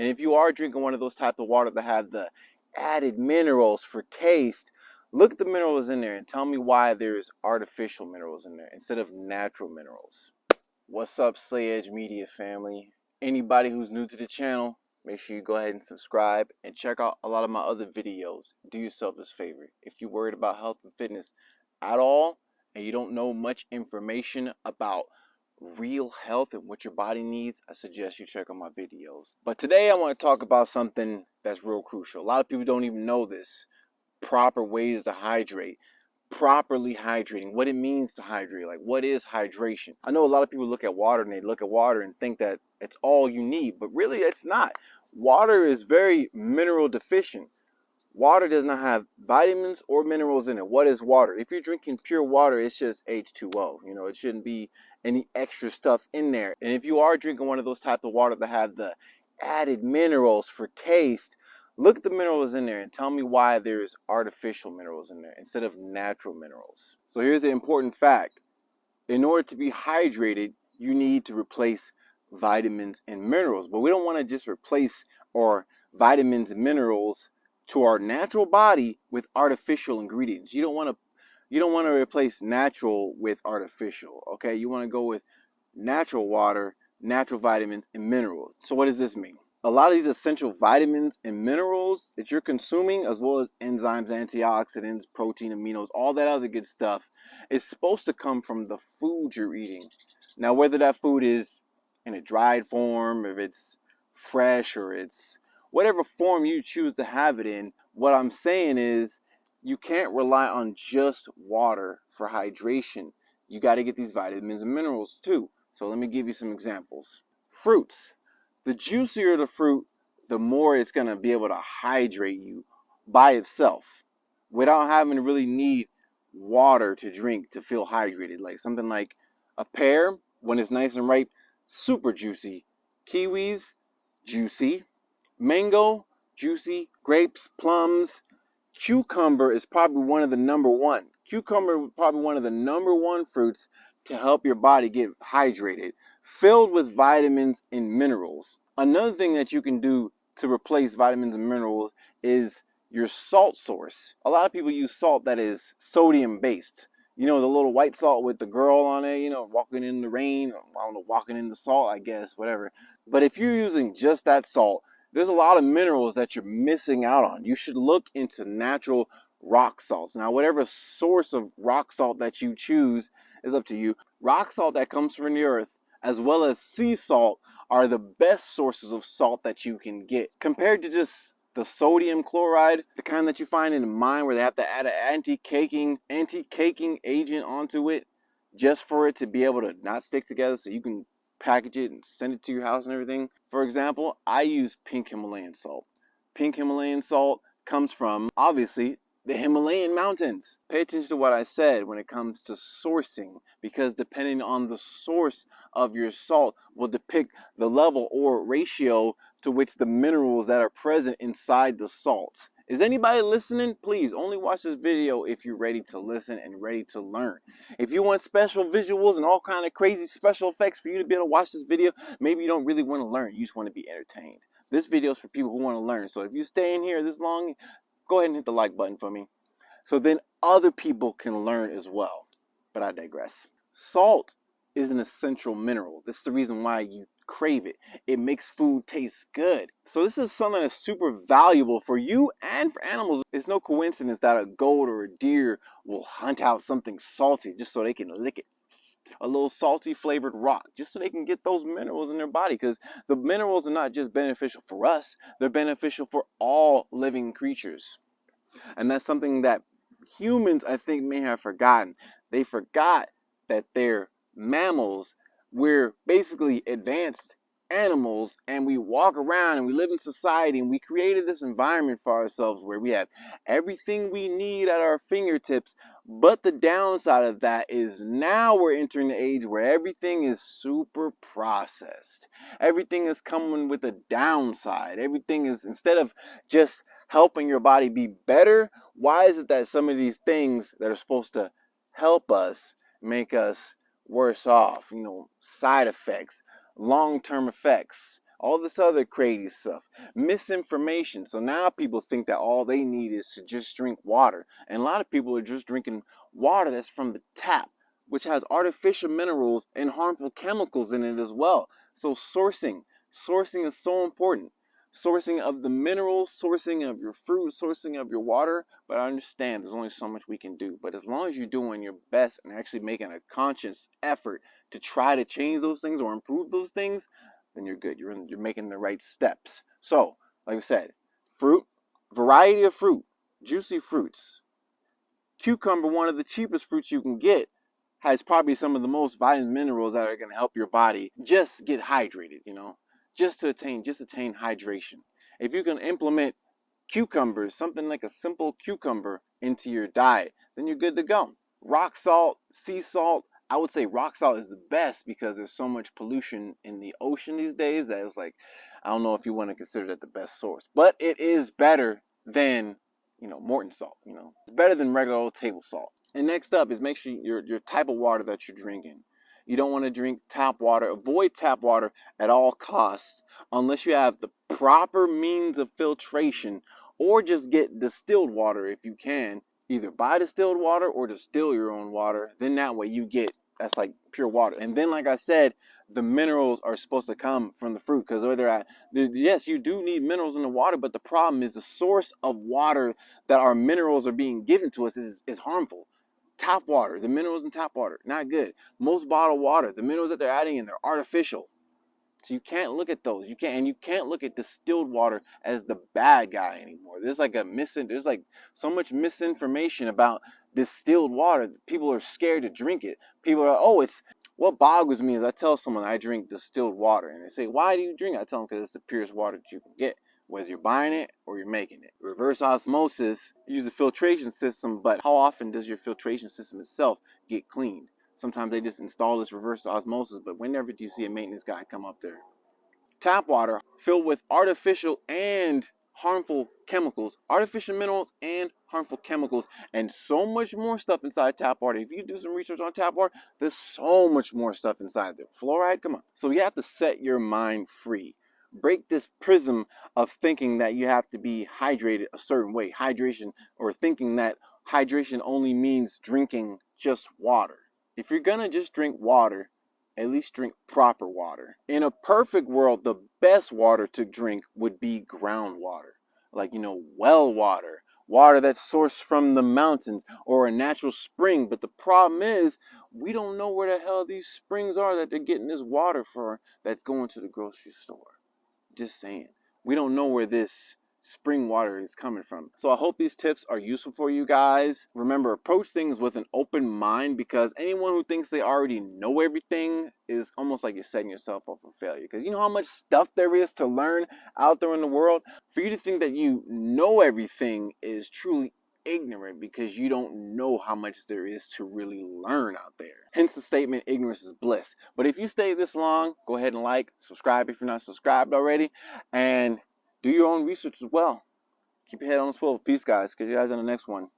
And if you are drinking one of those types of water that have the added minerals for taste, look at the minerals in there and tell me why there's artificial minerals in there instead of natural minerals. What's up, Slay Edge Media family? Anybody who's new to the channel, make sure you go ahead and subscribe and check out a lot of my other videos. Do yourself this favor. If you're worried about health and fitness at all and you don't know much information about real health and what your body needs, I suggest you check out my videos. But today I want to talk about something that's real crucial. A lot of people don't even know this. Proper ways to hydrate. Properly hydrating, what it means to hydrate, like what is hydration. I know a lot of people look at water and they look at water and think that it's all you need, but really it's not. Water is very mineral deficient. Water does not have vitamins or minerals in it. What is water? If you're drinking pure water, it's just H2O. It shouldn't be any extra stuff in there. And if you are drinking one of those types of water that have the added minerals for taste, look at the minerals in there and tell me why there's artificial minerals in there instead of natural minerals. So here's the important fact. In order to be hydrated, you need to replace vitamins and minerals. But we don't want to just replace our vitamins and minerals to our natural body with artificial ingredients. You don't want to replace natural with artificial, okay? You want to go with natural water, natural vitamins and minerals. So what does this mean? A lot of these essential vitamins and minerals that you're consuming, as well as enzymes, antioxidants, protein, aminos, all that other good stuff, is supposed to come from the food you're eating. Now, whether that food is in a dried form, if it's fresh, or it's whatever form you choose to have it in, what I'm saying is you can't rely on just water for hydration. You got to get these vitamins and minerals too. So let me give you some examples. Fruits. The juicier the fruit, the more it's going to be able to hydrate you by itself without having to really need water to drink to feel hydrated. Like something like a pear, when it's nice and ripe, super juicy. Kiwis, juicy. Mango, juicy. Grapes, plums. Cucumber is probably one of the number one. Cucumber is probably one of the number one fruits to help your body get hydrated, filled with vitamins and minerals. Another thing that you can do to replace vitamins and minerals is your salt source. A lot of people use salt that is sodium based. The little white salt with the girl on it, walking in the rain, I don't know, walking in the salt, I guess, whatever. But if you're using just that salt, there's a lot of minerals that you're missing out on. You should look into natural rock salts. Now, whatever source of rock salt that you choose is up to you. Rock salt that comes from the earth, as well as sea salt, are the best sources of salt that you can get. Compared to just the sodium chloride, the kind that you find in the mine where they have to add an anti-caking agent onto it just for it to be able to not stick together so you can package it and send it to your house and everything. For example, I use pink Himalayan salt. Pink Himalayan salt comes from, obviously, the Himalayan mountains. Pay attention to what I said when it comes to sourcing, because depending on the source of your salt will depict the level or ratio to which the minerals that are present inside the salt. Is anybody listening? Please only watch this video if you're ready to listen and ready to learn. If you want special visuals and all kind of crazy special effects for you to be able to watch this video, maybe you don't really want to learn, you just want to be entertained. This video is for people who want to learn. So if you stay in here this long, go ahead and hit the like button for me, so then other people can learn as well. But I digress. Salt is an essential mineral. This is the reason why you crave it. It makes food taste good. So this is something that's super valuable for you and for animals. It's no coincidence that a goat or a deer will hunt out something salty just so they can lick it. A little salty flavored rock, just so they can get those minerals in their body, because the minerals are not just beneficial for us, they're beneficial for all living creatures. And that's something that humans, I think, may have forgotten. They forgot that they're mammals. We're basically advanced animals, and we walk around and we live in society, and we created this environment for ourselves where we have everything we need at our fingertips. But the downside of that is now we're entering the age where everything is super processed. Everything is coming with a downside. Everything is, instead of just helping your body be better, why is it that some of these things that are supposed to help us make us worse off? Side effects, long-term effects. all this other crazy stuff, misinformation. So now people think that all they need is to just drink water. And a lot of people are just drinking water that's from the tap, which has artificial minerals and harmful chemicals in it as well. So sourcing is so important. Sourcing of the minerals, sourcing of your fruit, sourcing of your water. But I understand there's only so much we can do. But as long as you're doing your best and actually making a conscious effort to try to change those things or improve those things, then you're good. You're making the right steps. So, like I said, fruit, variety of fruit, juicy fruits. Cucumber, one of the cheapest fruits you can get, has probably some of the most vitamin minerals that are going to help your body just get hydrated, just to attain hydration. If you can implement cucumbers, something like a simple cucumber into your diet, then you're good to go. Rock salt, sea salt, I would say rock salt is the best because there's so much pollution in the ocean these days that it's like, I don't know if you want to consider that the best source, but it is better than Morton salt. It's better than regular old table salt. And next up is make sure your type of water that you're drinking. You don't want to drink tap water. Avoid tap water at all costs unless you have the proper means of filtration, or just get distilled water if you can. Either buy distilled water or distill your own water. Then that way that's like pure water. And then, like I said, the minerals are supposed to come from the fruit, because where they're at, yes, you do need minerals in the water, but the problem is the source of water that our minerals are being given to us is harmful. Tap water, the minerals in tap water, not good. Most bottled water, the minerals that they're adding in, they're artificial. So you can't look at those. You can't look at distilled water as the bad guy anymore. There's like so much misinformation about distilled water. People are scared to drink it. People are, what boggles me is I tell someone I drink distilled water, and they say, why do you drink it? I tell them because it's the purest water that you can get, whether you're buying it or you're making it. Reverse osmosis, use a filtration system, but how often does your filtration system itself get cleaned? Sometimes they just install this reverse osmosis, but whenever do you see a maintenance guy come up there? Tap water filled with artificial and harmful chemicals, artificial minerals and harmful chemicals, and so much more stuff inside tap water. If you do some research on tap water, there's so much more stuff inside there. Fluoride, come on. So you have to set your mind free. Break this prism of thinking that you have to be hydrated a certain way, hydration, or thinking that hydration only means drinking just water. If you're gonna just drink water, at least drink proper water. In a perfect world, the best water to drink would be groundwater. Like, well water. Water that's sourced from the mountains or a natural spring. But the problem is, we don't know where the hell these springs are that they're getting this water for that's going to the grocery store. Just saying. We don't know where this spring water is coming from. So I hope these tips are useful for you guys. Remember, approach things with an open mind, because anyone who thinks they already know everything is almost like you're setting yourself up for failure. Because you know how much stuff there is to learn out there in the world? For you to think that you know everything is truly ignorant, because you don't know how much there is to really learn out there. Hence the statement, ignorance is bliss. But if you stay this long, go ahead and subscribe if you're not subscribed already, and do your own research as well. Keep your head on the swivel. Peace, guys. Catch you guys on the next one.